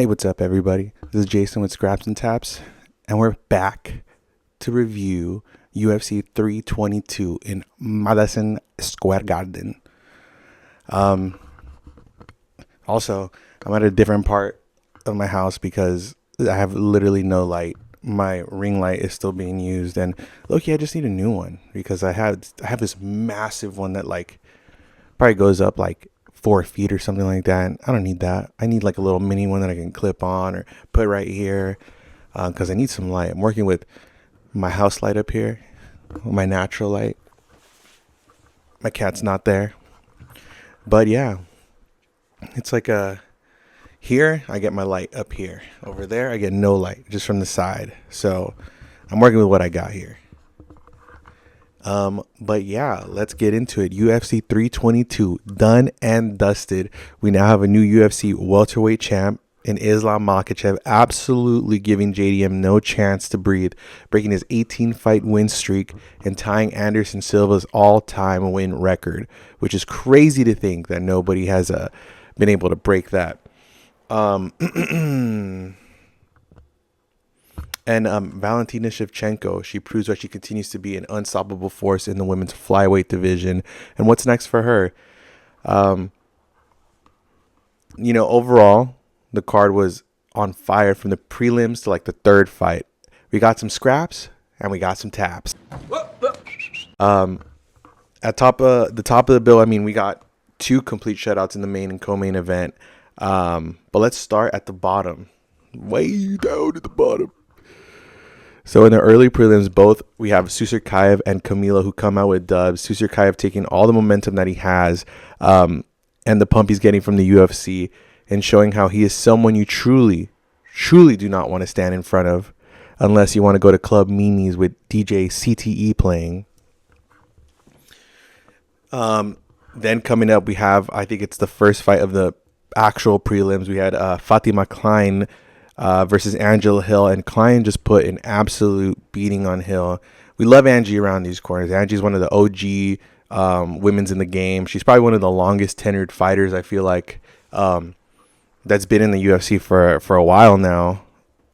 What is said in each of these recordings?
Hey, what's up, everybody? This is Jason with Scraps and Taps, and we're back to review UFC 322 in Madison Square Garden. Also, I'm at a different part of my house because I have literally no light. My ring light is still being used, and look, I just need a new one because I have this massive one that probably goes up 4 feet or something like that. I don't need that. I need a little mini one that I can clip on or put right here because I need some light. I'm working with my house light up here, my natural light. My cat's not there, but yeah, it's here I get my light up here. Over there I get no light, just from the side. So I'm working with what I got here. But yeah, let's get into it. UFC 322, done and dusted. We now have a new UFC welterweight champ in Islam Makhachev, absolutely giving JDM no chance to breathe, breaking his 18-fight win streak and tying Anderson Silva's all-time win record, which is crazy to think that nobody has been able to break that. And Valentina Shevchenko, she proves why she continues to be an unstoppable force in the women's flyweight division. And what's next for her? Overall, the card was on fire from the prelims to the third fight. We got some scraps and we got some taps. At the top of the bill, we got 2 complete shutouts in the main and co-main event. But let's start at the bottom, way down at the bottom. So in the early prelims, we have Susurkayev and Camilo who come out with dubs. Susurkayev taking all the momentum that he has and the pump he's getting from the UFC and showing how he is someone you truly do not want to stand in front of unless you want to go to Club Mimi's with DJ CTE playing. Then coming up, we have, I think it's the first fight of the actual prelims. We had Fatima Klein versus Angela Hill, and Klein just put an absolute beating on Hill. We love Angie around these corners. Angie's one of the OG women's in the game. She's probably one of the longest tenured fighters, I feel like, that's been in the UFC for a while now.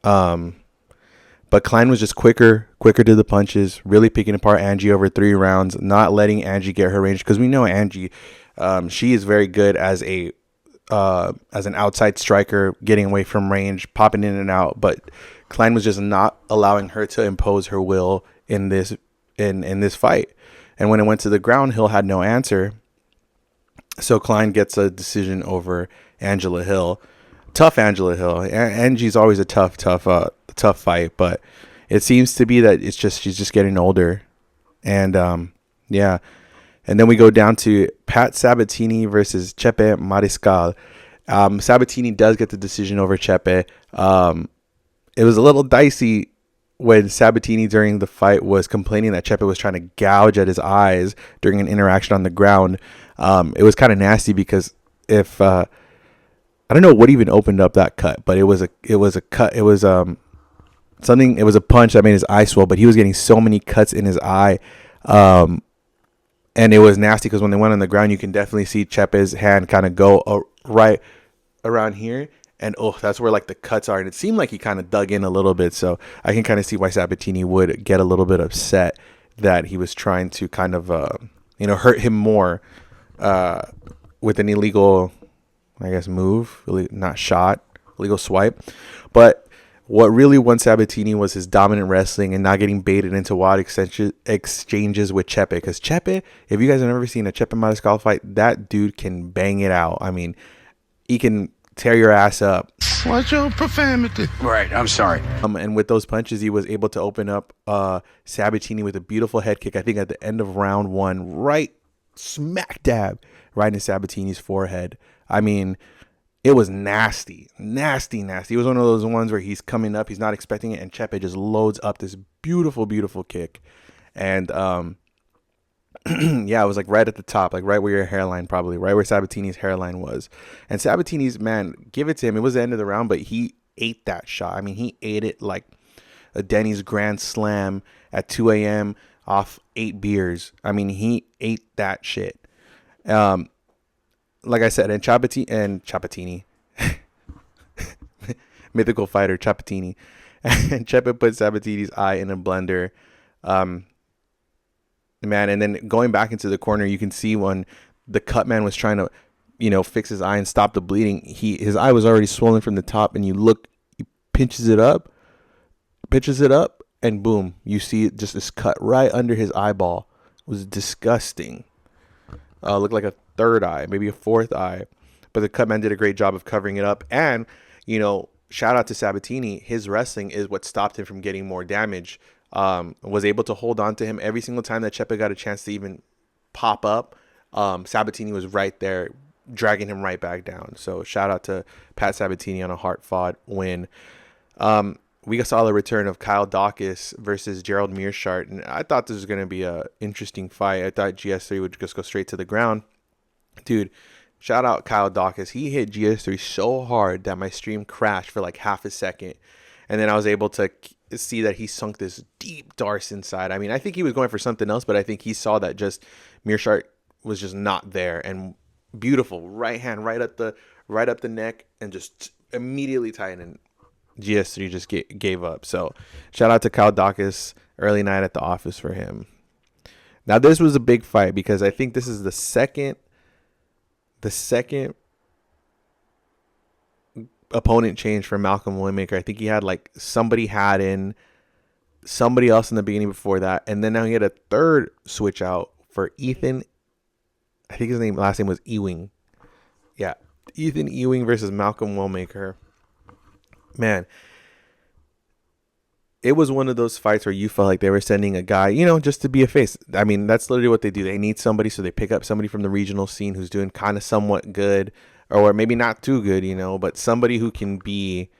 But Klein was just quicker to the punches, really picking apart Angie over 3 rounds, not letting Angie get her range, because we know Angie, she is very good as an outside striker, getting away from range, popping in and out. But Klein was just not allowing her to impose her will in this fight. And when it went to the ground, Hill had no answer. So Klein gets a decision over Angela Hill. Tough Angela Hill. Angie's always a tough fight, but it seems to be that she's just getting older. And yeah. And then we go down to Pat Sabatini versus Chepe Mariscal. Sabatini does get the decision over Chepe. It was a little dicey when Sabatini during the fight was complaining that Chepe was trying to gouge at his eyes during an interaction on the ground. It was kind of nasty because I don't know what even opened up that cut, but it was a cut. It was something. It was a punch that made his eye swell, but he was getting so many cuts in his eye. And it was nasty because when they went on the ground, you can definitely see Chepe's hand kind of go right around here. And, that's where, the cuts are. And it seemed like he kind of dug in a little bit. So I can kind of see why Sabatini would get a little bit upset that he was trying to kind of, hurt him more with an illegal, I guess, move. Not shot, illegal swipe. But what really won Sabatini was his dominant wrestling and not getting baited into wild exchanges with Chepe. Because Chepe, if you guys have never seen a Chepe Mariscal fight, that dude can bang it out. He can tear your ass up. What's your profanity? Right, I'm sorry. And with those punches, he was able to open up Sabatini with a beautiful head kick. I think at the end of round 1, right smack dab right in Sabatini's forehead. It was nasty. It was one of those ones where he's coming up, he's not expecting it, and Chepe just loads up this beautiful, beautiful kick. And yeah, it was right at the top, right where your hairline, probably right where Sabatini's hairline was. And Sabatini's, man, give it to him. It was the end of the round, but he ate that shot. He ate it like a Denny's Grand Slam at 2 a.m. off 8 beers. He ate that shit. Like I said, and Sabatini mythical fighter Chapatini. And Chepa put Sabatini's eye in a blender. Man, and then going back into the corner, you can see when the cut man was trying to, fix his eye and stop the bleeding. His eye was already swollen from the top, and you look, he pitches it up, and boom, you see just this cut right under his eyeball. It was disgusting. Looked like a third eye, maybe a fourth eye, but the cut man did a great job of covering it up. And shout out to Sabatini. His wrestling is what stopped him from getting more damage. Was able to hold on to him every single time that Chepa got a chance to even pop up. Sabatini was right there, dragging him right back down. So shout out to Pat Sabatini on a hard-fought win. We saw the return of Kyle Dawkins versus Gerald Mearshart, and I thought this was going to be a interesting fight. I thought GS3 would just go straight to the ground. Dude, shout out Kyle Dawkins. He hit GS3 so hard that my stream crashed for like half a second, and then I was able to see that he sunk this deep darts inside. I mean, I think he was going for something else, but I think he saw that just Mearshart was just not there. And beautiful right hand right up the neck, and just immediately tied in. GS3 just gave up. So shout out to Kyle Dawkins. Early night at the office for him. Now this was a big fight because I think this is the second opponent change for Malcolm Waymaker. I think he had somebody else in the beginning before that, and then now he had a third switch out for Ethan. I think his last name was Ewing. Yeah, Ethan Ewing versus Malcolm Waymaker. Man, it was one of those fights where you felt like they were sending a guy, just to be a face. I mean, that's literally what they do. They need somebody, so they pick up somebody from the regional scene who's doing kind of somewhat good, or maybe not too good, but somebody who can be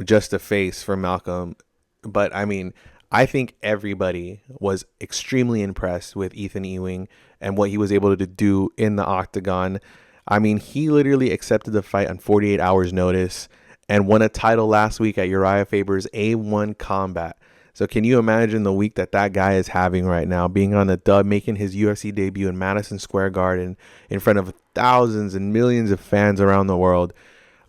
just a face for Malcolm. But, I mean, I think everybody was extremely impressed with Ethan Ewing and what he was able to do in the octagon. I mean, he literally accepted the fight on 48 hours notice and won a title last week at Uriah Faber's A1 Combat. So can you imagine the week that guy is having right now, being on the dub, making his UFC debut in Madison Square Garden in front of thousands and millions of fans around the world?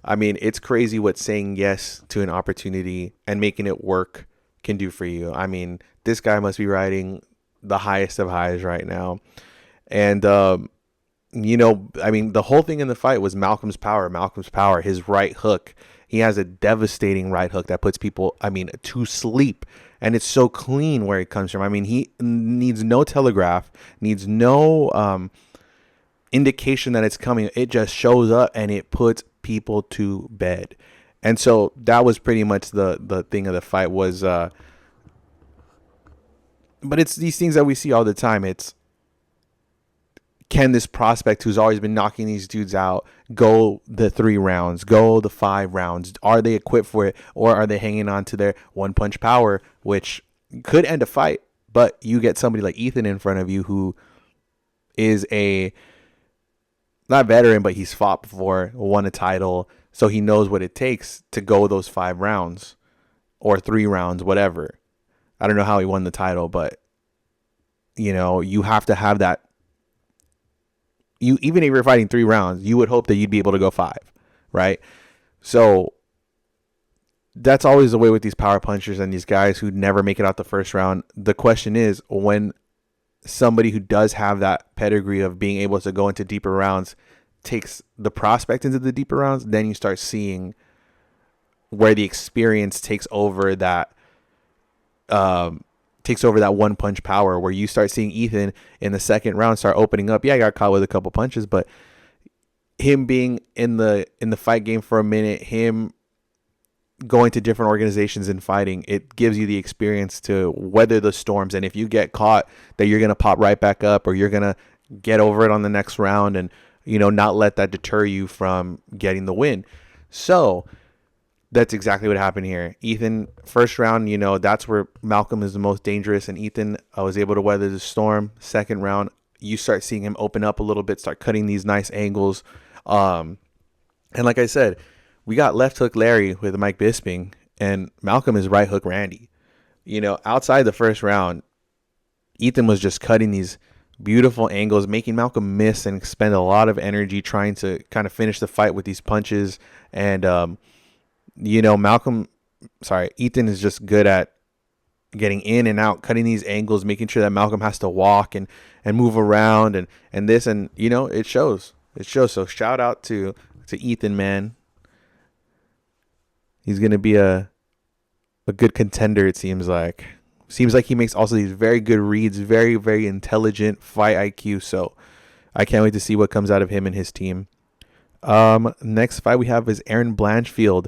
I mean, it's crazy what saying yes to an opportunity and making it work can do for you. I mean, this guy must be riding the highest of highs right now. And, I mean, the whole thing in the fight was Malcolm's power, his right hook. He has a devastating right hook that puts people, to sleep. And it's so clean where it comes from. I mean, he needs no telegraph, needs no indication that it's coming. It just shows up and it puts people to bed. And so that was pretty much the thing of the fight was, but it's these things that we see all the time. It's, can this prospect who's always been knocking these dudes out go the 3 rounds, go the 5 rounds? Are they equipped for it, or are they hanging on to their one punch power, which could end a fight? But you get somebody like Ethan in front of you who is not veteran, but he's fought before, won a title, so he knows what it takes to go those 5 rounds or 3 rounds, whatever. I don't know how he won the title, but you have to have that. Even if you're fighting 3 rounds, you would hope that you'd be able to go 5, right? So that's always the way with these power punchers and these guys who never make it out the first round. The question is, when somebody who does have that pedigree of being able to go into deeper rounds takes the prospect into the deeper rounds, then you start seeing where the experience takes over that one punch power, where you start seeing Ethan in the second round start opening up. Yeah, I got caught with a couple punches, but him being in the fight game for a minute, him going to different organizations and fighting, it gives you the experience to weather the storms. And if you get caught, that you're going to pop right back up, or you're going to get over it on the next round and, not let that deter you from getting the win. So that's exactly what happened here. Ethan, first round, that's where Malcolm is the most dangerous, and Ethan was able to weather the storm. Second round, you start seeing him open up a little bit, start cutting these nice angles. And like I said, we got left hook Larry with Mike Bisping, and Malcolm is right hook Randy. Outside the first round, Ethan was just cutting these beautiful angles, making Malcolm miss and expend a lot of energy trying to kind of finish the fight with these punches. And, Ethan is just good at getting in and out, cutting these angles, making sure that Malcolm has to walk and move around and this, and it shows. So shout out to Ethan, man. He's gonna be a good contender. It seems like he makes also these very good reads, very, very intelligent fight IQ. So I can't wait to see what comes out of him and his team. Next fight we have is Erin Blanchfield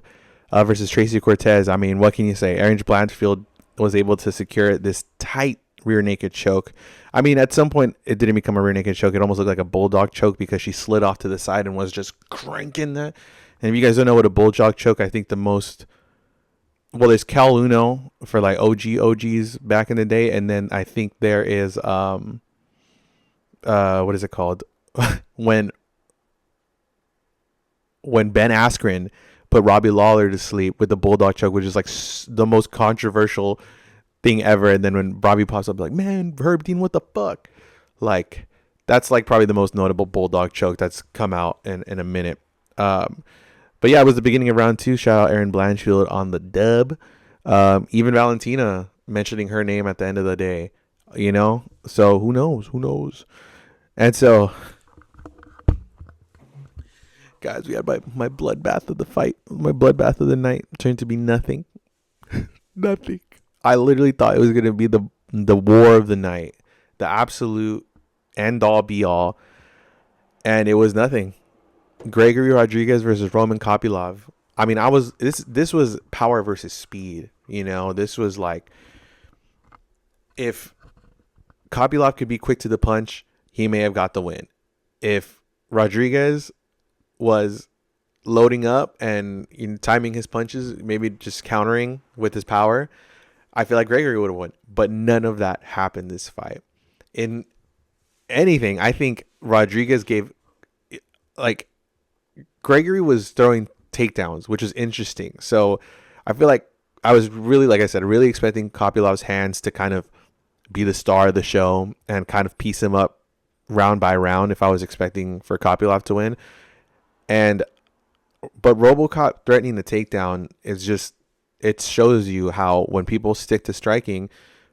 versus Tracy Cortez. I mean, what can you say? Erin Blanchfield was able to secure this tight rear naked choke. I mean, at some point it didn't become a rear naked choke. It almost looked like a bulldog choke because she slid off to the side and was just cranking that. And if you guys don't know what a bulldog choke, I think there's Cal Uno for like OGs back in the day, and then I think there is what is it called when Ben Askren put Robbie Lawler to sleep with the bulldog choke, which is like the most controversial thing ever. And then when Robbie pops up, like, man, Herb Dean, what the fuck? Like, that's like probably the most notable bulldog choke that's come out in a minute. But yeah, it was the beginning of round 2. Shout out Erin Blanchfield on the dub. Even Valentina mentioning her name at the end of the day, so who knows? And so, guys, we had my bloodbath of the fight, my bloodbath of the night turned to be nothing. Nothing. I literally thought it was going to be the war of the night, the absolute end all be all, and it was nothing. Gregory Rodriguez versus Roman Kopylov. I mean, this was power versus speed. This was like, if Kopylov could be quick to the punch, he may have got the win. If Rodriguez was loading up and timing his punches, maybe just countering with his power, I feel like Gregory would have won. But none of that happened this fight. In anything, I think Rodriguez gave, like, Gregory was throwing takedowns, which is interesting. So I feel like I was really, like I said, really expecting Kopylov's hands to kind of be the star of the show and kind of piece him up round by round if I was expecting for Kopylov to win. But RoboCop threatening the takedown is just, it shows you how when people stick to striking,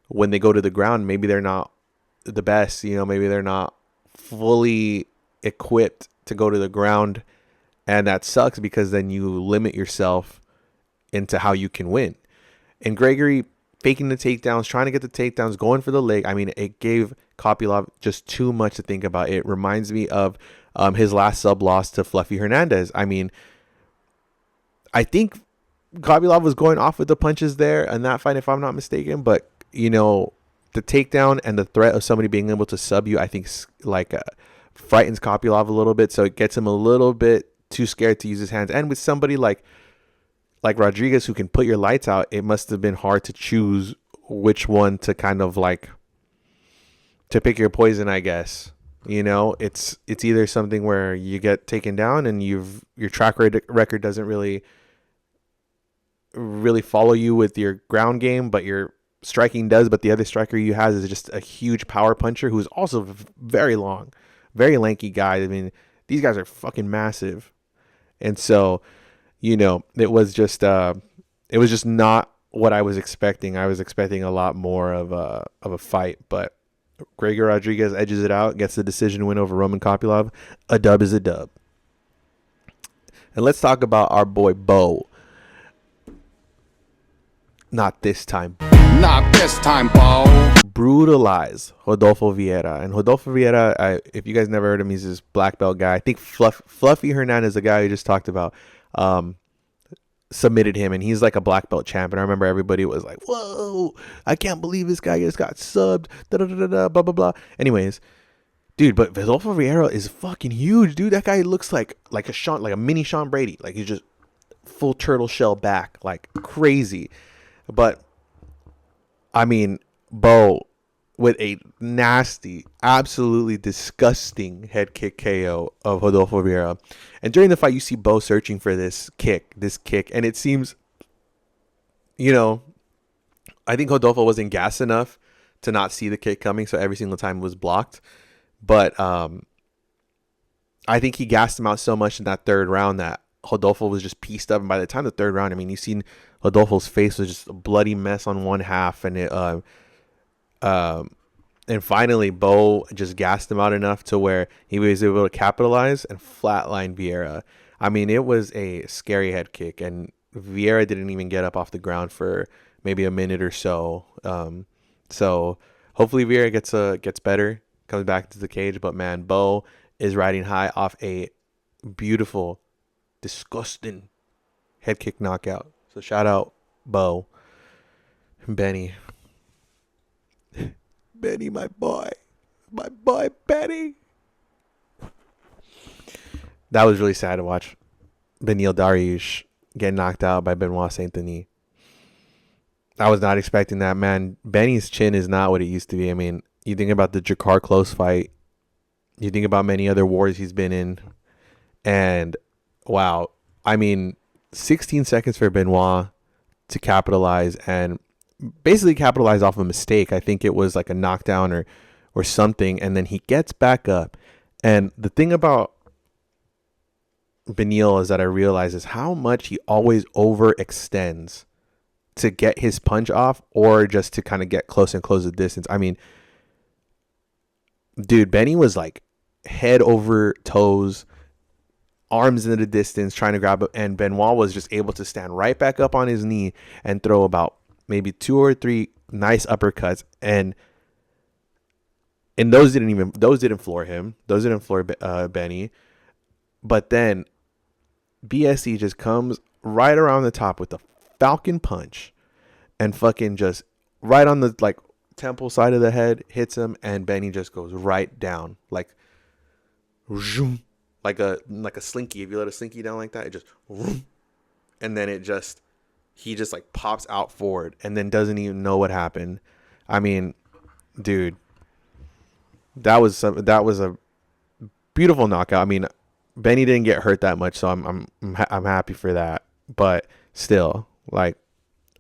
when they go to the ground, maybe they're not the best, maybe they're not fully equipped to go to the ground. And that sucks because then you limit yourself into how you can win. And Gregory faking the takedowns, trying to get the takedowns, going for the leg. I mean, it gave Kopylov just too much to think about. It reminds me of his last sub loss to Fluffy Hernandez. I mean, I think Kopylov was going off with the punches there in that fight, if I'm not mistaken. But, the takedown and the threat of somebody being able to sub you, I think, frightens Kopylov a little bit. So it gets him a little bit too scared to use his hands. And with somebody like Rodriguez who can put your lights out, it must have been hard to choose which one to kind of like to pick your poison, I guess. It's either something where you get taken down and your track record doesn't really follow you with your ground game, but your striking does. But the other striker you have is just a huge power puncher who's also very long, very lanky guy. I mean, these guys are fucking massive. And so, it was just not what I was expecting. I was expecting a lot more of a fight, but Gregor Rodriguez edges it out, gets the decision win over Roman Kopylov. A dub is a dub. And let's talk about our boy Bo. Not this time. Not this time, Bo. Brutalize Rodolfo Vieira. And Rodolfo Vieira, if you guys never heard him, he's this black belt guy. I think Fluffy Hernandez, the guy we just talked about, submitted him, and he's like a black belt champ. And I remember everybody was like, whoa, I can't believe this guy just got subbed, blah, blah, blah. Anyways, dude, but Rodolfo Vieira is fucking huge, dude. That guy looks like a mini Sean Brady. Like, he's just full turtle shell back, like crazy. But I mean, Bo with a nasty, absolutely disgusting head kick KO of Rodolfo Vieira. And during the fight, you see Bo searching for this kick. And it seems, I think Rodolfo wasn't gassed enough to not see the kick coming. So every single time it was blocked. But I think he gassed him out so much in that third round that Rodolfo was just pieced up. And by the time the third round, I mean, you seen Rodolfo's face was just a bloody mess on one half. And and finally, Bo just gassed him out enough to where he was able to capitalize and flatline Vieira. I mean, it was a scary head kick, and Vieira didn't even get up off the ground for maybe a minute or so. So hopefully Vieira gets better, comes back to the cage. But man, Bo is riding high off a beautiful, disgusting head kick knockout. So shout out Bo. Benny, my boy, Benny. That was really sad to watch. Beneil Dariush get knocked out by Benoit Saint Denis. I was not expecting that, man. Benny's chin is not what it used to be. I mean, you think about the Jakar close fight. You think about many other wars he's been in. And, wow. I mean, 16 seconds for Benoit to capitalize and basically capitalize off a mistake. I think it was like a knockdown or something. And then he gets back up. And the thing about Beneil is that I realize is how much he always overextends to get his punch off or just to kind of get close and close the distance. I mean, dude, Benny was like head over toes, arms in the distance trying to grab it, and Benoit was just able to stand right back up on his knee and throw about maybe 2 or 3 nice uppercuts, and those didn't floor him. Those didn't floor Benny. But then BSE just comes right around the top with the Falcon punch and fucking just right on the like temple side of the head, hits him, and Benny just goes right down like a slinky. If you let a slinky down like that, it just and then he just like pops out forward and then doesn't even know what happened. I mean, dude, that was a beautiful knockout. I mean, Benny didn't get hurt that much, so I'm happy for that. But still, like,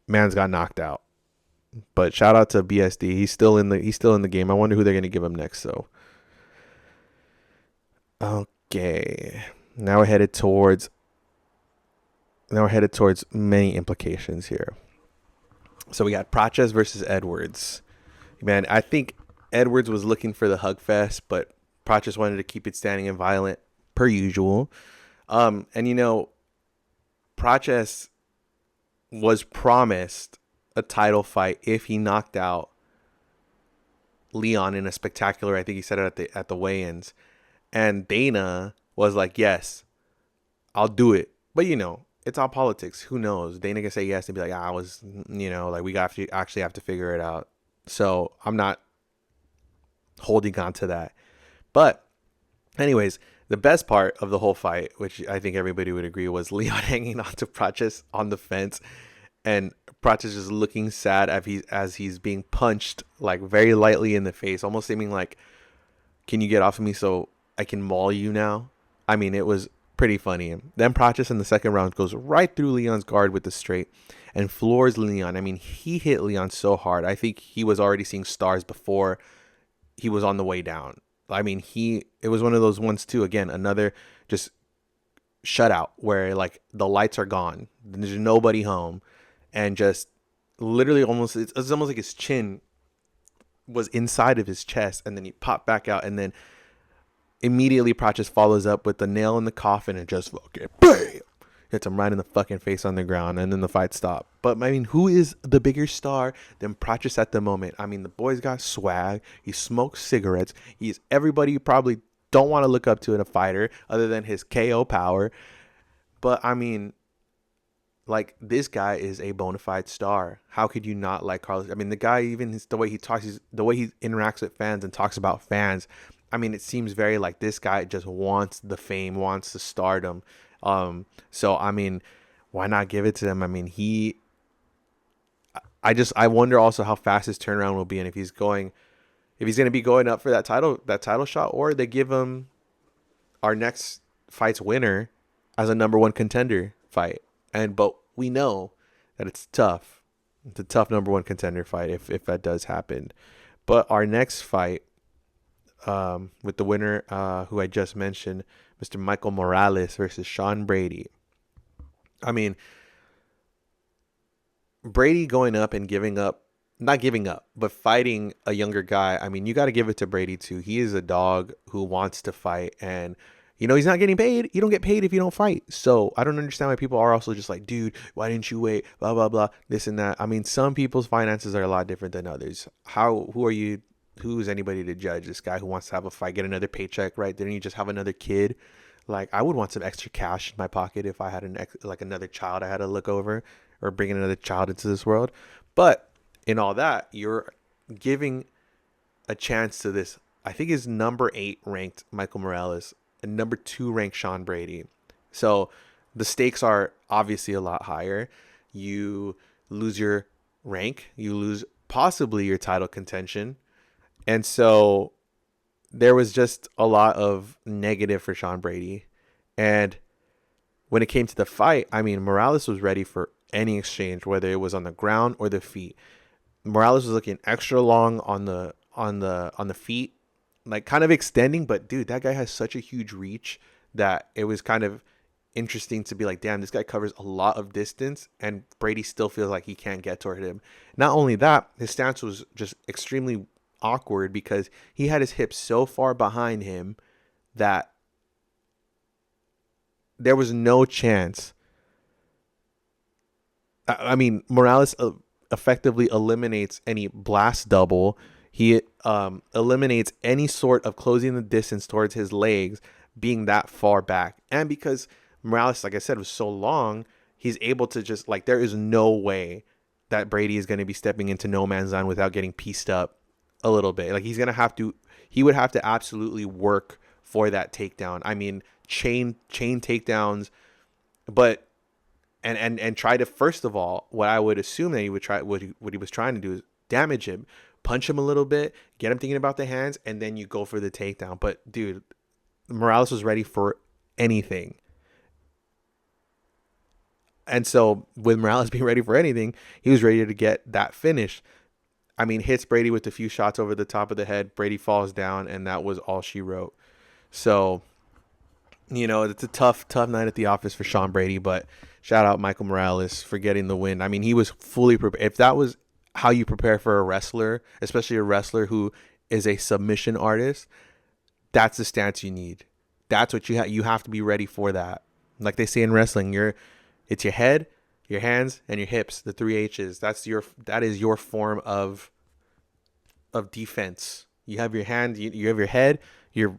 man's got knocked out. But shout out to BSD. He's still in the game. I wonder who they're gonna give him next. So, okay, now we're headed towards many implications here. So we got Praches versus Edwards. Man, I think Edwards was looking for the hug fest, but Praches wanted to keep it standing and violent per usual. And you know, Praches was promised a title fight if he knocked out Leon in a spectacular. I think he said it at the weigh-ins, and Dana was like, "Yes, I'll do it." But you know, it's all politics. Who knows? Dana can say yes and be like, "I was, you know, like we actually have to figure it out." So I'm not holding on to that. But anyways, the best part of the whole fight, which I think everybody would agree, was Leon hanging on to Praches on the fence, and Praches just looking sad as he's being punched like very lightly in the face, almost seeming like, "Can you get off of me so I can maul you now?" I mean, it was pretty funny. Then Praches in the second round goes right through Leon's guard with the straight and floors Leon. I mean, he hit Leon so hard. I think he was already seeing stars before he was on the way down. I mean, it was one of those ones too. Again, another just shutout where like the lights are gone. There's nobody home, and just literally it's almost like his chin was inside of his chest, and then he popped back out, and then immediately Praches follows up with the nail in the coffin and just fucking bam, hits him right in the fucking face on the ground, and then the fight stopped. But I mean, who is the bigger star than Praches at the moment? I mean, the boy's got swag. He smokes cigarettes. He's everybody you probably don't want to look up to in a fighter other than his KO power. But I mean, like, this guy is a bona fide star. How could you not like Carlos? I mean, the guy, even the way he talks, the way he interacts with fans and talks about fans, I mean, it seems very like this guy just wants the fame, wants the stardom. So I mean, why not give it to him? I mean, I wonder also how fast his turnaround will be, and if he's going to be going up for that title shot, or they give him our next fight's winner as a number 1 contender fight. But we know that it's tough. It's a tough number 1 contender fight if that does happen. But our next fight, with the winner, who I just mentioned, Mr. Michael Morales versus Sean Brady. I mean, Brady going up and giving up, not giving up, but fighting a younger guy. I mean, you got to give it to Brady too. He is a dog who wants to fight, and he's not getting paid. You don't get paid if you don't fight. So I don't understand why people are also just like, dude, why didn't you wait? Blah blah blah, this and that. I mean, some people's finances are a lot different than others. Who are you? Who's anybody to judge this guy who wants to have a fight, get another paycheck, right? Didn't you just have another kid? Like, I would want some extra cash in my pocket if I had another child I had to look over, or bringing another child into this world. But in all that, you're giving a chance to this, I think is number 8 ranked Michael Morales and number 2 ranked Sean Brady. So the stakes are obviously a lot higher. You lose your rank, you lose possibly your title contention. And so there was just a lot of negative for Sean Brady. And when it came to the fight, I mean, Morales was ready for any exchange, whether it was on the ground or the feet. Morales was looking extra long on the feet, like kind of extending, but dude, that guy has such a huge reach that it was kind of interesting to be like, damn, this guy covers a lot of distance and Brady still feels like he can't get toward him. Not only that, his stance was just extremely awkward because he had his hips so far behind him that there was no chance. I mean, Morales effectively eliminates any blast double. He eliminates any sort of closing the distance towards his legs being that far back. And because Morales, like I said, was so long, he's able to just, like, there is no way that Brady is going to be stepping into no man's land without getting pieced up a little bit. Like, he would have to absolutely work for that takedown. I mean, chain takedowns, but and try to, first of all, what I would assume that he would try, what he was trying to do is damage him, punch him a little bit, get him thinking about the hands, and then you go for the takedown. But dude, Morales was ready for anything. And so with Morales being ready for anything, he was ready to get that finish. I mean, hits Brady with a few shots over the top of the head. Brady falls down, and that was all she wrote. So, it's a tough night at the office for Sean Brady, but shout out Michael Morales for getting the win. I mean, he was fully prepared. If that was how you prepare for a wrestler, especially a wrestler who is a submission artist, that's the stance you need. That's what you have to be ready for that. Like they say in wrestling, it's your head, your hands, and your hips, the 3 H's. That is your form of defense. You have your hand, you have your head, you're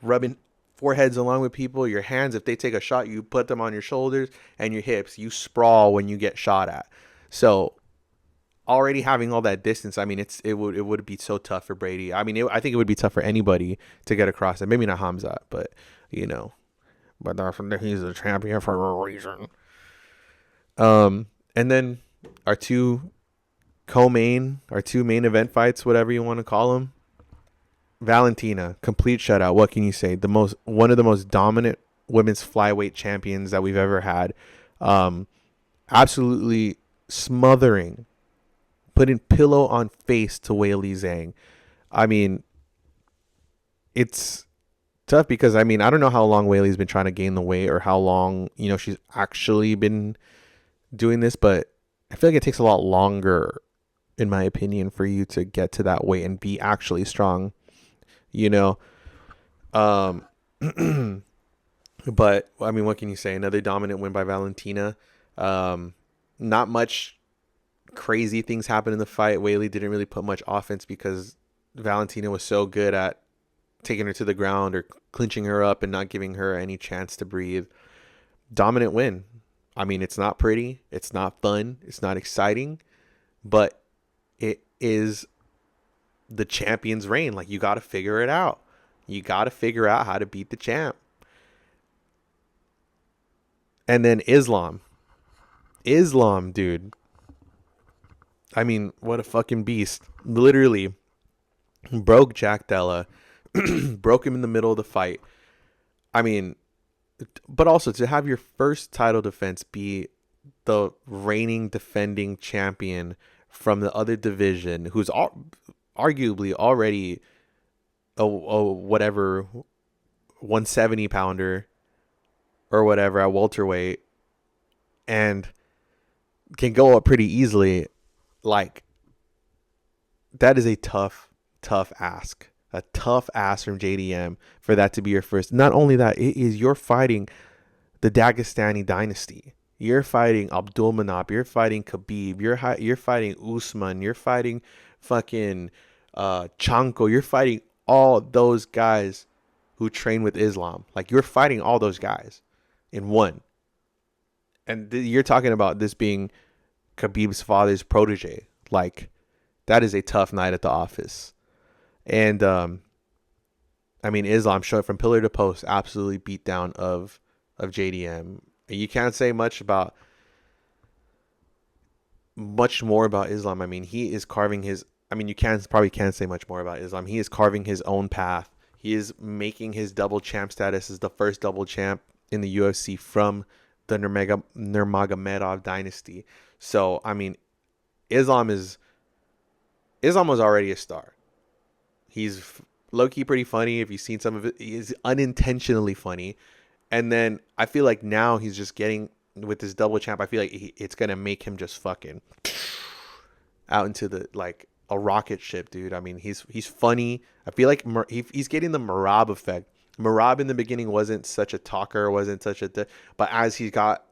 rubbing foreheads along with people. Your hands, if they take a shot, you put them on your shoulders, and your hips, you sprawl when you get shot at. So already having all that distance, I mean, it would be so tough for Brady. I mean, I think it would be tough for anybody to get across it. Maybe not Hamzat, but but he's a champion for a reason. And then our two main event fights, whatever you want to call them. Valentina, complete shutout. What can you say? One of the most dominant women's flyweight champions that we've ever had. Absolutely smothering, putting pillow on face to Weili Zhang. I mean, it's tough because, I mean, I don't know how long Weili's been trying to gain the weight or how long, she's actually been doing this, but I feel like it takes a lot longer, in my opinion, for you to get to that weight and be actually strong. But I mean, what can you say? Another dominant win by Valentina. Not much crazy things happened in the fight. Weili didn't really put much offense because Valentina was so good at taking her to the ground or clinching her up and not giving her any chance to breathe. Dominant win. I mean, it's not pretty, it's not fun, it's not exciting, but it is the champion's reign. Like, you got to figure it out. You got to figure out how to beat the champ. And then Islam, dude. I mean, what a fucking beast. Literally broke Jack Della, broke him in the middle of the fight. I mean, but also to have your first title defense be the reigning defending champion from the other division, who's arguably already a whatever 170 pounder or whatever at welterweight, and can go up pretty easily. Like, that is a tough ask. A tough ask from JDM for that to be your first. Not only that, you're fighting the Dagestani dynasty. You're fighting Abdulmanap. You're fighting Khabib. You're fighting Usman. You're fighting fucking Chanko. You're fighting all those guys who train with Islam. Like, you're fighting all those guys in one. And you're talking about this being Khabib's father's protege. Like, that is a tough night at the office. And I mean, Islam showed from pillar to post, absolutely beat down of JDM. You can't say much more about Islam. I mean, he is carving his. I mean, probably can't say much more about Islam. He is carving his own path. He is making his double champ status as the first double champ in the UFC from the Nurmagomedov dynasty. So, I mean, Islam was already a star. He's low-key pretty funny. If you've seen some of it, he's unintentionally funny. And then I feel like now he's just getting, with this double champ, I feel like it's going to make him just fucking out into the, like, a rocket ship, dude. I mean, he's funny. I feel like he's getting the Merab effect. Merab in the beginning wasn't such a talker, but as he got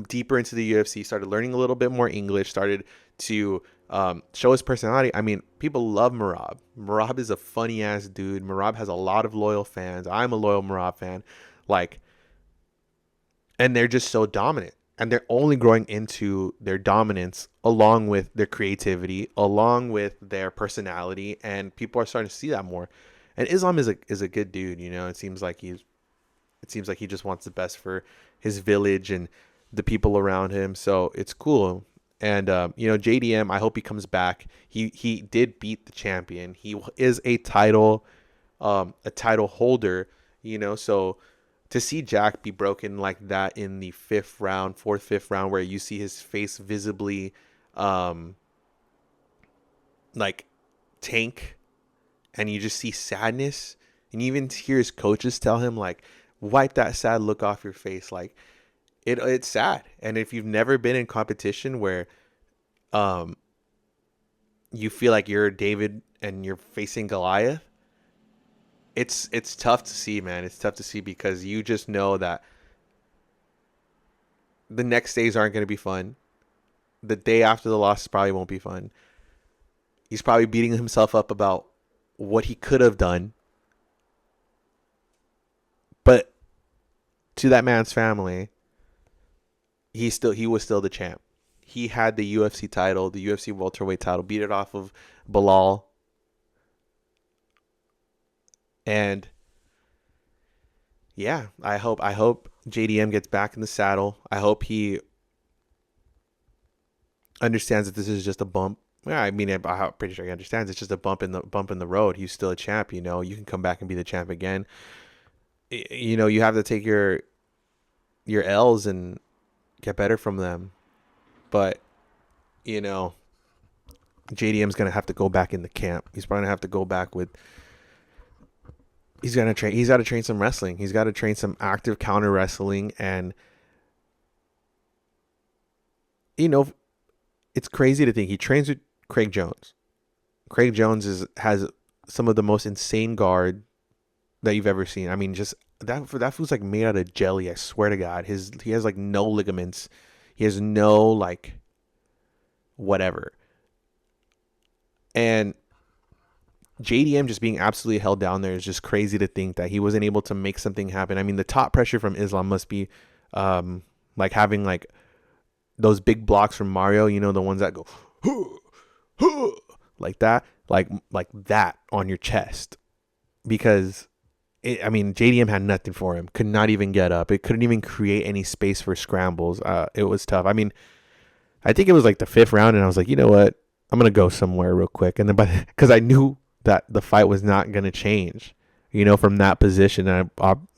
deeper into the UFC, started learning a little bit more English, started to show his personality. I mean, people love Merab. Merab is a funny ass dude. Merab has a lot of loyal fans. I'm a loyal Merab fan. Like, and they're just so dominant, and they're only growing into their dominance along with their creativity, along with their personality, and people are starting to see that more. And Islam is a good dude, you know. It seems like he just wants the best for his village and the people around him. So it's cool. And you know, JDM, I hope he comes back. He did beat the champion. He is a title holder, you know. So to see Jack be broken like that in the fifth, fifth round, where you see his face visibly like tank, and you just see sadness, and you even hear his coaches tell him, like, wipe that sad look off your face. Like, it's sad. And if you've never been in competition where you feel like you're David and you're facing Goliath, it's tough to see, man. It's tough to see, because you just know that the next days aren't going to be fun. The day after the loss probably won't be fun. He's probably beating himself up about what he could have done. But to that man's family, he was still the champ. He had the UFC title, the UFC welterweight title, beat it off of Bilal. And yeah, I hope JDM gets back in the saddle. I hope he understands that this is just a bump. Yeah, I mean, I'm pretty sure he understands it's just a bump in the road. He's still a champ, you know. You can come back and be the champ again. You know, you have to take your L's and get better from them. But, you know, JDM's going to have to go back in the camp. He's probably going to have to go back with... He's got to train some wrestling. He's got to train some active counter wrestling. And, you know, it's crazy to think he trains with Craig Jones. Craig Jones has some of the most insane guard that you've ever seen. I mean, just that fool's like made out of jelly. I swear to God, he has like no ligaments. He has no like whatever. And JDM just being absolutely held down there is just crazy to think that he wasn't able to make something happen. I mean, the top pressure from Islam must be like having like those big blocks from Mario, you know, the ones that go like that, like that on your chest. Because JDM had nothing for him. Could not even get up. It couldn't even create any space for scrambles. It was tough. I mean, I think it was like the fifth round, and I was like, you know what? I'm gonna go somewhere real quick. And then, because I knew that the fight was not gonna change, you know, from that position. And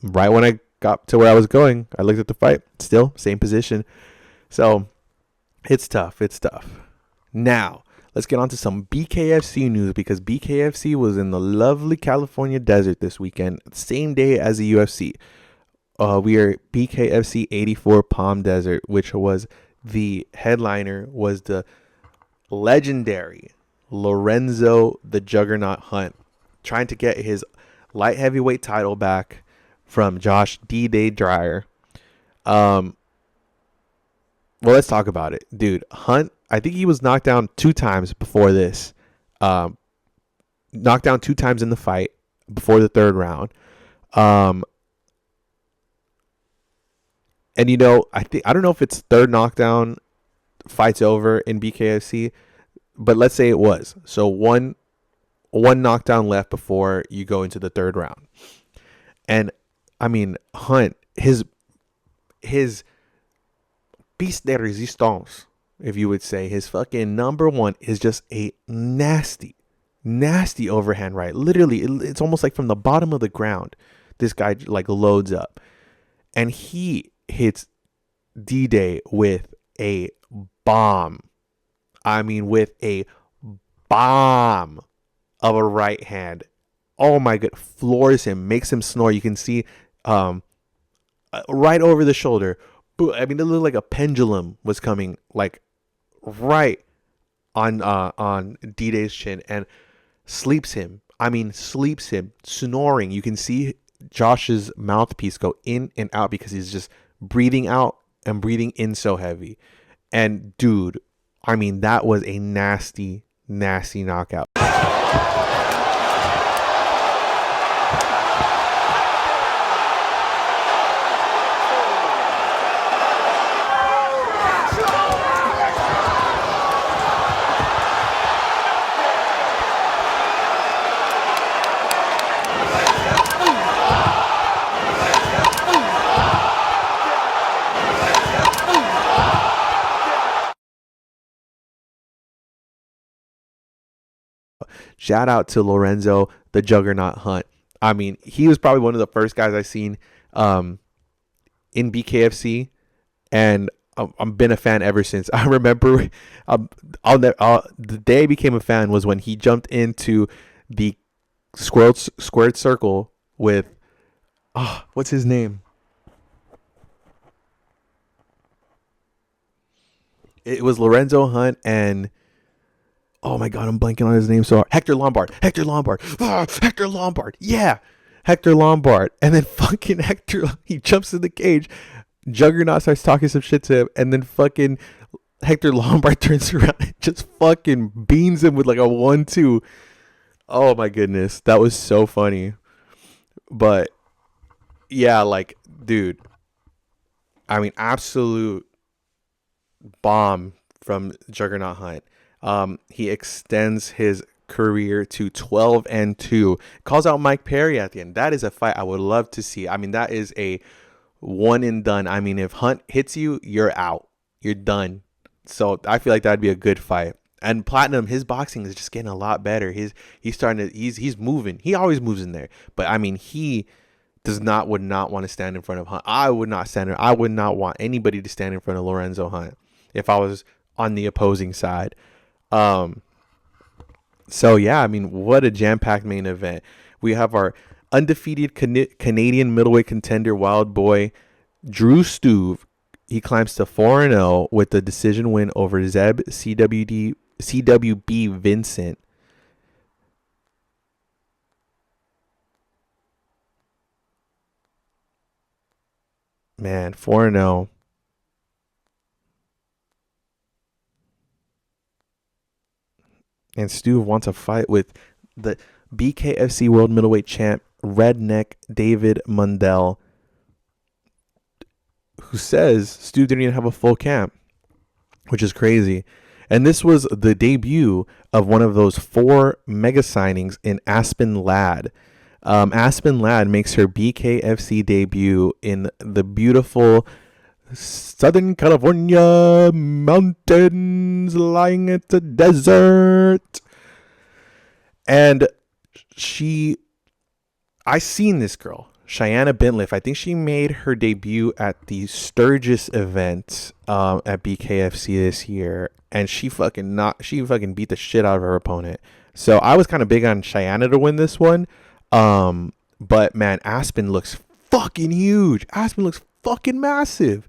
right when I got to where I was going, I looked at the fight. Still same position. So it's tough. It's tough. Now let's get on to some BKFC news, because BKFC was in the lovely California desert this weekend, same day as the UFC. we are BKFC 84 Palm Desert, which was the headliner was the legendary Lorenzo the Juggernaut Hunt, trying to get his light heavyweight title back from Josh D-Day Dreyer. Well, let's talk about it, dude. Hunt, I think he was knocked down 2 times before this. Knocked down 2 times in the fight before the 3rd round. And I don't know if it's 3rd knockdown, fight's over in BKFC, but let's say it was. So one knockdown left before you go into the 3rd round. And I mean, Hunt, his piece de resistance, if you would say, his fucking number one is just a nasty overhand right. Literally, it's almost like from the bottom of the ground, this guy like loads up, and he hits D-Day with a bomb. I mean, with a bomb of a right hand. Oh my god, floors him, makes him snore. You can see right over the shoulder. I mean, it looked like a pendulum was coming like right on D-Day's chin and sleeps him. I mean, sleeps him, snoring. You can see Josh's mouthpiece go in and out because he's just breathing out and breathing in so heavy. And dude, I mean, that was a nasty knockout. Shout out to Lorenzo the Juggernaut Hunt. I mean, he was probably one of the first guys I seen in BKFC, and I've been a fan ever since. I remember the day I became a fan was when he jumped into the squared circle with what's his name? It was Lorenzo Hunt and oh my god, I'm blanking on his name. So Hector Lombard. Hector Lombard. Yeah. Hector Lombard. And then fucking Hector, he jumps in the cage. Juggernaut starts talking some shit to him. And then fucking Hector Lombard turns around and just fucking beans him with like a 1-2. Oh my goodness. That was so funny. But yeah, like, dude. I mean, absolute bomb from Juggernaut Hunt. He extends his career to 12-2. Calls out Mike Perry at the end. That is a fight I would love to see. I mean, that is a one and done. I mean, if Hunt hits you, you're out. You're done. So I feel like that'd be a good fight. And Platinum, his boxing is just getting a lot better. He's moving. He always moves in there. But I mean, he would not want to stand in front of Hunt. I would not want anybody to stand in front of Lorenzo Hunt if I was on the opposing side. So yeah, I mean, what a jam-packed main event. We have our undefeated Canadian middleweight contender, Wild Boy Drew Stuve. He climbs to 4-0 with the decision win over Zeb CWB Vincent. Man, 4-0. And Stu wants a fight with the BKFC World Middleweight Champ, Redneck David Mundell, who says Stu didn't even have a full camp, which is crazy. And this was the debut of one of those 4 mega signings in Aspen Ladd. Aspen Ladd makes her BKFC debut in the beautiful Southern California mountains lying at the desert. And I seen this girl, Cheyenne Bentliff. I think she made her debut at the Sturgis event at BKFC this year. And she fucking beat the shit out of her opponent. So I was kind of big on Cheyenne to win this one. But man, Aspen looks fucking huge. Aspen looks fucking massive.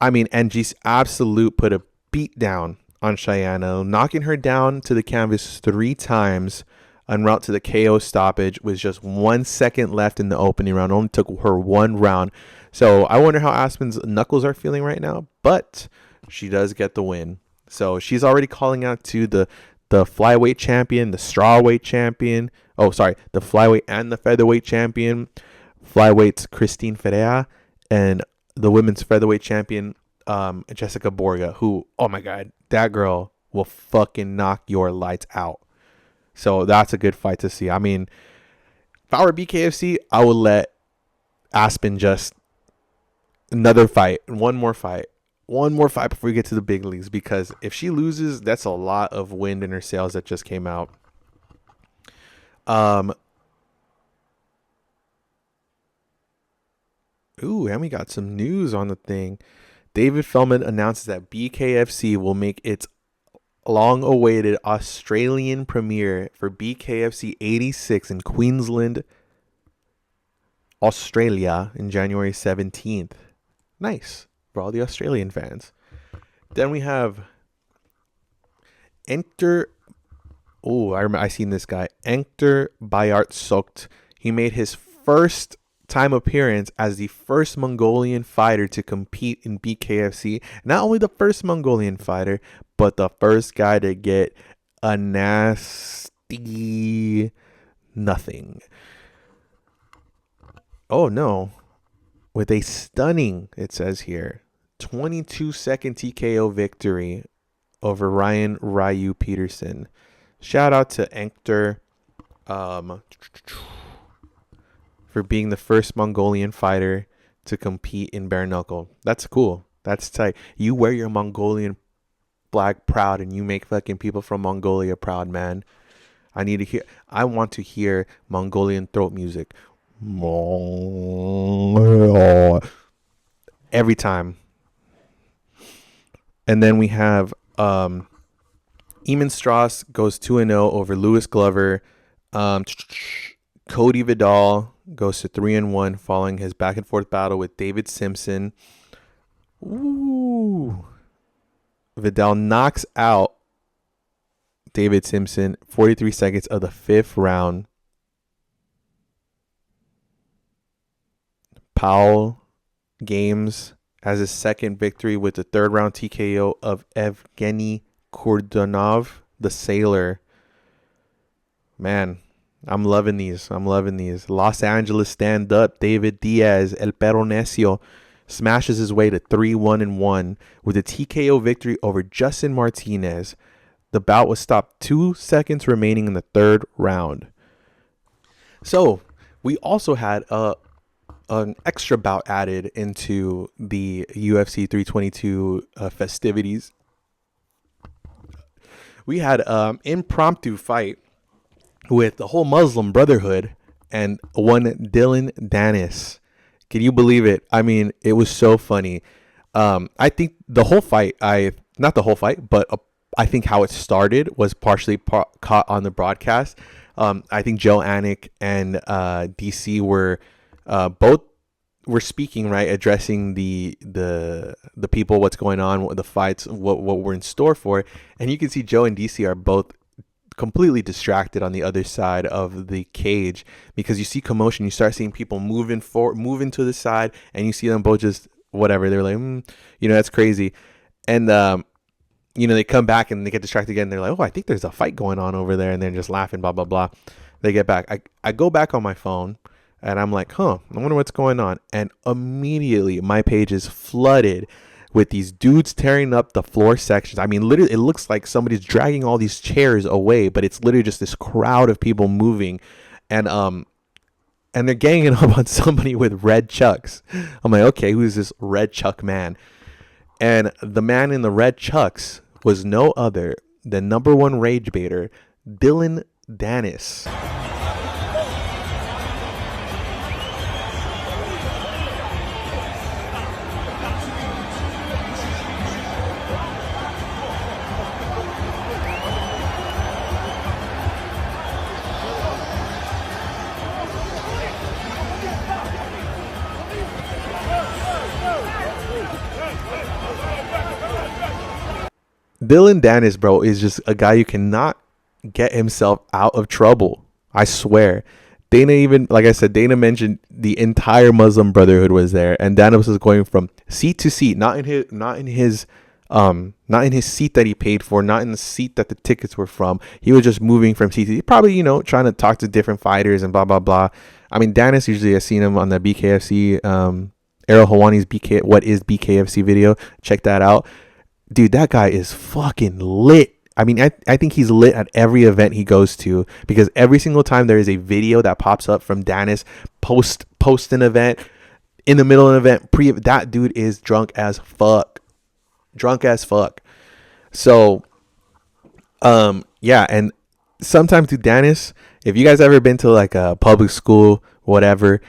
I mean, and she's absolute put a beat down on Cheyenne, knocking her down to the canvas 3 times en route to the KO stoppage with just 1 second left in the opening round. Only took her 1 round. So I wonder how Aspen's knuckles are feeling right now, but she does get the win. So she's already calling out to the flyweight champion, the strawweight champion. Oh, sorry, the flyweight and the featherweight champion. Flyweight's Christine Ferreira, and the women's featherweight champion, Jessica Borga, who, oh my God, that girl will fucking knock your lights out. So that's a good fight to see. I mean, if I were BKFC, I would let Aspen just another fight, one more fight before we get to the big leagues, because if she loses, that's a lot of wind in her sails that just came out. Ooh, and we got some news on the thing. David Feldman announces that BKFC will make its long-awaited Australian premiere for BKFC 86 in Queensland, Australia, in January 17th. Nice for all the Australian fans. Then we have Enter. Oh, I seen this guy, Enter Bayart Sokt. He made his first time appearance as the first Mongolian fighter to compete in BKFC. Not only the first Mongolian fighter, but the first guy to get a nasty nothing. Oh no. With a stunning, it says here, 22-second TKO victory over Ryan Ryu Peterson. Shout out to Enkter for being the first Mongolian fighter to compete in bare knuckle. That's cool. That's tight. You wear your Mongolian flag proud, and you make fucking people from Mongolia proud, man. I want to hear Mongolian throat music every time. And then we have Eamon Strauss goes 2-0 over Lewis Glover. Cody Vidal goes to 3-1 following his back and forth battle with David Simpson. Ooh. Vidal knocks out David Simpson 43 seconds of the 5th round. Paul Games has his second victory with the 3rd round TKO of Evgeny Kurdonov, the Sailor. Man, I'm loving these. Los Angeles stand-up David Diaz, El Perro Necio, smashes his way to 3-1-1 with a TKO victory over Justin Martinez. The bout was stopped 2 seconds remaining in the 3rd round. So we also had an extra bout added into the UFC 322 festivities. We had an impromptu fight with the whole Muslim Brotherhood and one Dylan Dennis. Can you believe it? I mean, it was so funny. I think the whole fight, not the whole fight, but I think how it started was partially caught on the broadcast. I think Joe Anik and DC were both were speaking, right, addressing the people, what's going on, what the fights, what we're in store for, and you can see Joe and DC are both completely distracted on the other side of the cage because you see commotion. You start seeing people moving to the side, and you see them both just whatever. They're like, that's crazy. And they come back and they get distracted again. They're like, oh, I think there's a fight going on over there, and they're just laughing, blah blah blah. They get back. I go back on my phone, and I'm like, I wonder what's going on. And immediately my page is flooded with these dudes tearing up the floor sections. I mean, literally, it looks like somebody's dragging all these chairs away, but it's literally just this crowd of people moving, and they're ganging up on somebody with red chucks. I'm like, okay, who's this red chuck man? And the man in the red chucks was no other than number 1 rage baiter, Dylan Dennis. Dylan Dennis, bro, is just a guy who cannot get himself out of trouble. I swear. Dana even, like I said, Dana mentioned the entire Muslim Brotherhood was there, and Dennis was going from seat to seat, not in his seat that he paid for, not in the seat that the tickets were from. He was just moving from seat to seat, probably, you know, trying to talk to different fighters and blah blah blah. I mean, Dennis, usually I've seen him on the BKFC, Errol Hawani's What is BKFC video. Check that out. Dude, that guy is fucking lit. I mean, I think he's lit at every event he goes to, because every single time there is a video that pops up from Dennis post an event, in the middle of an event, that dude is drunk as fuck. So, yeah, and sometimes, dude, Dennis, if you guys ever been to like a public school, whatever,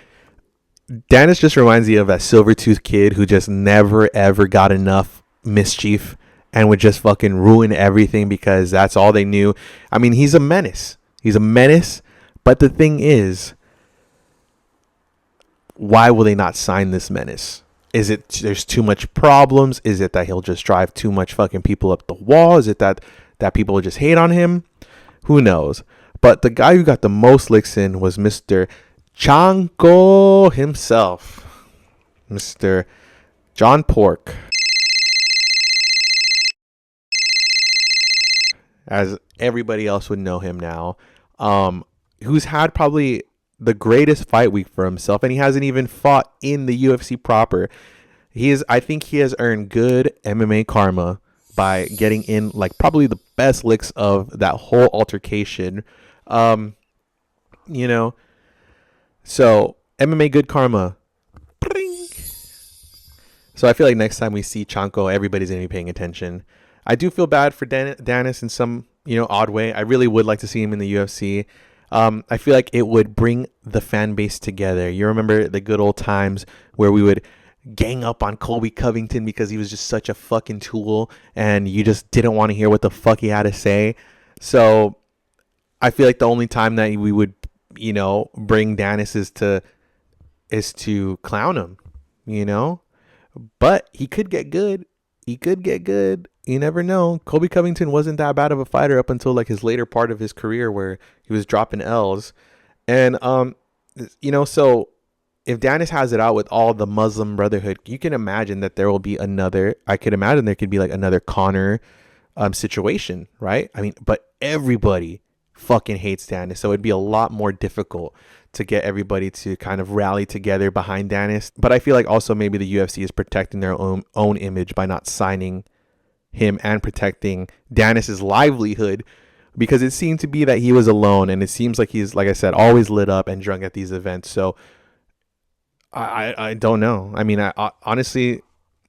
Dennis just reminds you of that silver tooth kid who just never ever got enough mischief and would just fucking ruin everything because that's all they knew. I mean, he's a menace. But the thing is, why will they not sign this menace? Is it there's too much problems? Is it that he'll just drive too much fucking people up the wall? Is it that people will just hate on him? Who knows? But the guy who got the most licks in was Mr. Chanko himself, Mr. John Pork, as everybody else would know him now, who's had probably the greatest fight week for himself, and he hasn't even fought in the UFC proper. I think he has earned good MMA karma by getting in like probably the best licks of that whole altercation. You know, so MMA good karma. Bring. So I feel like next time we see Chanko, everybody's gonna be paying attention. I do feel bad for Dennis in some, you know, odd way. I really would like to see him in the UFC. I feel like it would bring the fan base together. You remember the good old times where we would gang up on Colby Covington because he was just such a fucking tool and you just didn't want to hear what the fuck he had to say. So I feel like the only time that we would, you know, bring Dennis is to clown him, you know. But he could get good. You never know. Colby Covington wasn't that bad of a fighter up until like his later part of his career where he was dropping L's. And you know, so if Dennis has it out with all the Muslim Brotherhood, you can imagine that there will be I could imagine there could be like another Conor situation, right? I mean, but everybody fucking hates Dennis, so it'd be a lot more difficult to get everybody to kind of rally together behind Dennis. But I feel like also maybe the UFC is protecting their own image by not signing him and protecting Dennis's livelihood, because it seemed to be that he was alone, and it seems like he's, like I said, always lit up and drunk at these events. So I don't know. I mean, I honestly,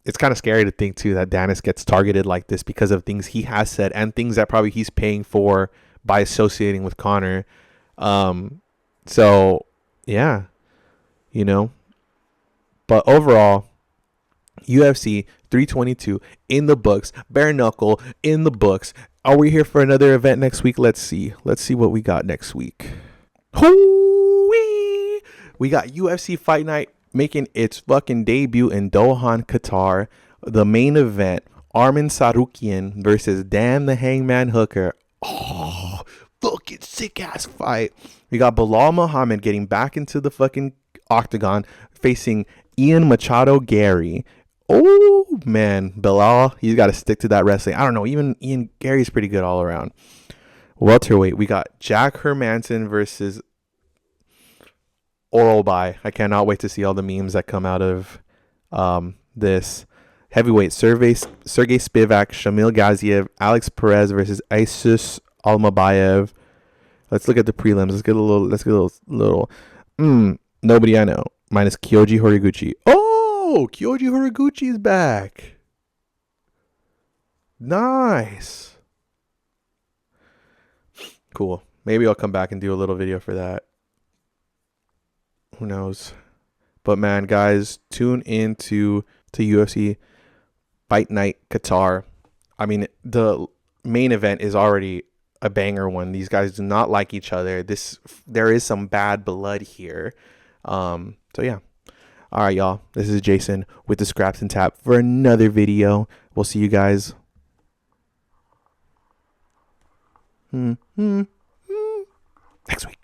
it's kind of scary to think too that Dennis gets targeted like this because of things he has said and things that probably he's paying for by associating with Conor. So yeah, you know, but overall, UFC 322 in the books, bare knuckle in the books. Are we here for another event next week? Let's see what we got next week. Hoo-wee! We got UFC Fight Night making its fucking debut in Doha, Qatar. The main event, Arman Sarukian versus Dan the Hangman Hooker. Oh, fucking sick ass fight. We got Bilal Muhammad getting back into the fucking octagon, facing Ian Machado Gary. Oh man, Bilal, he's got to stick to that wrestling. I don't know, even Ian Gary's pretty good all around. Welterweight, we got Jack Hermanson versus Orolbai. I cannot wait to see all the memes that come out of this. Heavyweight, Sergey Spivak, Shamil Gaziev, Alex Perez versus Isus Almabayev. Let's look at the prelims. Let's get a little. Nobody I know. Minus Kyoji Horiguchi. Oh, Kyoji Horiguchi is back. Nice. Cool. Maybe I'll come back and do a little video for that. Who knows? But man, guys, tune in to UFC Fight Night Qatar. I mean, the main event is already a banger one. These guys do not like each other. There is some bad blood here. So yeah. All right, y'all. This is Jason with the Scraps and Tap for another video. We'll see you guys Next week.